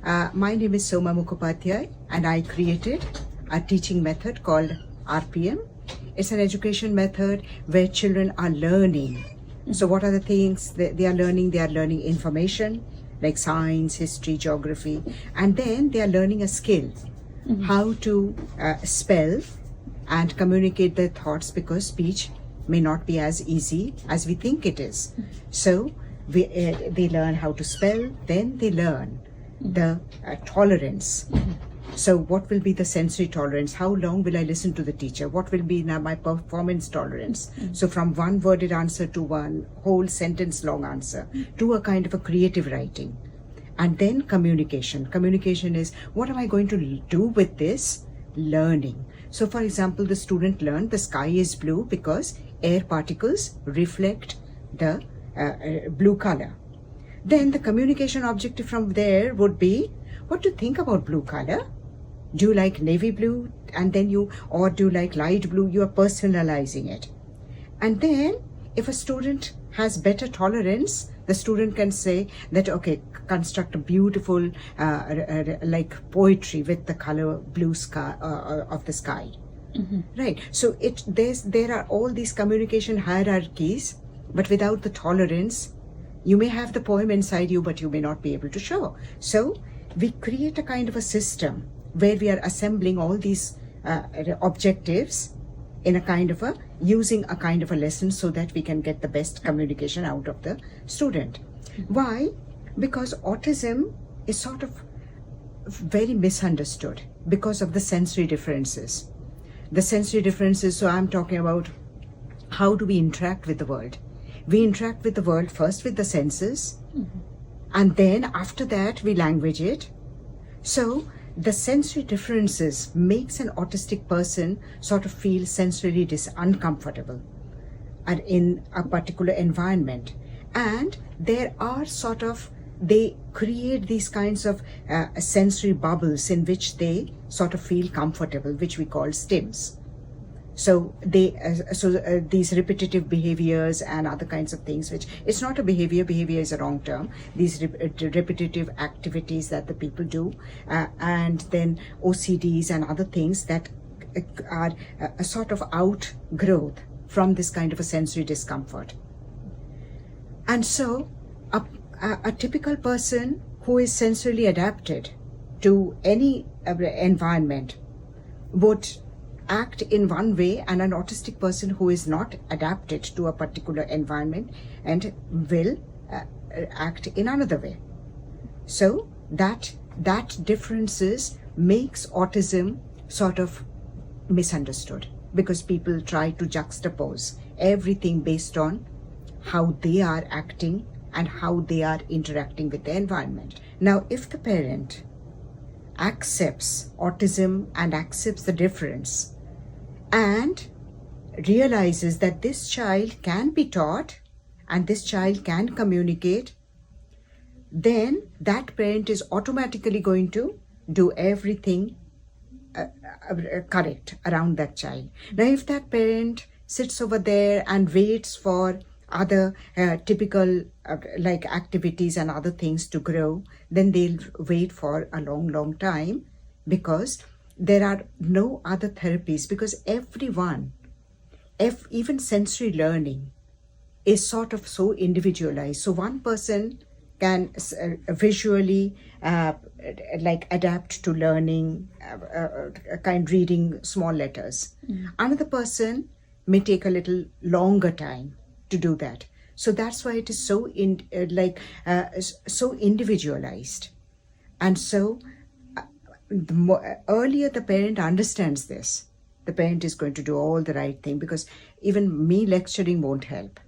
My name is Soma Mukhopadhyay, and I created a teaching method called RPM. It's an education method where children are learning. So what are the things they are learning? They are learning information like science, history, geography, and then they are learning a skill, how to spell and communicate their thoughts, because speech may not be as easy as we think it is. So they learn how to spell, then they learn the tolerance. So what will be the sensory tolerance? How long will I listen to the teacher? What will be now my performance tolerance? So from one worded answer to one whole sentence long answer to a kind of a creative writing. And then communication. Communication is, what am I going to do with this learning? So for example, the student learned the sky is blue because air particles reflect the blue color. Then the communication objective from there would be, what do you think about blue color? Do you like navy blue? And then or do you like light blue? You are personalizing it. And then if a student has better tolerance, the student can say that, okay, construct a beautiful like poetry with the color blue sky of the sky. Right. So there are all these communication hierarchies, but without the tolerance, you may have the poem inside you, but you may not be able to show. So we create a kind of a system where we are assembling all these objectives in a kind of using a kind of a lesson so that we can get the best communication out of the student. Why? Because autism is sort of very misunderstood because of the sensory differences. The sensory differences, so I'm talking about how do we interact with the world. We interact with the world first with the senses, and then after that we language it. So the sensory differences makes an autistic person sort of feel sensorily uncomfortable in a particular environment. And there are they create these kinds of sensory bubbles in which they sort of feel comfortable, which we call stims. So these repetitive behaviors and other kinds of things, which it's not a behavior is a wrong term, these repetitive activities that the people do, and then OCDs and other things that are a sort of outgrowth from this kind of a sensory discomfort. And so a typical person who is sensorily adapted to any environment would act in one way, and an autistic person who is not adapted to a particular environment and will act in another way. So that differences makes autism sort of misunderstood, because people try to juxtapose everything based on how they are acting and how they are interacting with the environment. Now, if the parent accepts autism and accepts the difference and realizes that this child can be taught and this child can communicate, then that parent is automatically going to do everything correct around that child. Now, if that parent sits over there and waits for other typical like activities and other things to grow, then they'll wait for a long time, because there are no other therapies, because even sensory learning is sort of so individualized. So one person can visually like adapt to learning kind so small letters. Another person may take a little longer time to do that. So that's why it is so so individualized. And so the earlier the parent understands this, the parent is going to do all the right thing, because even me lecturing won't help.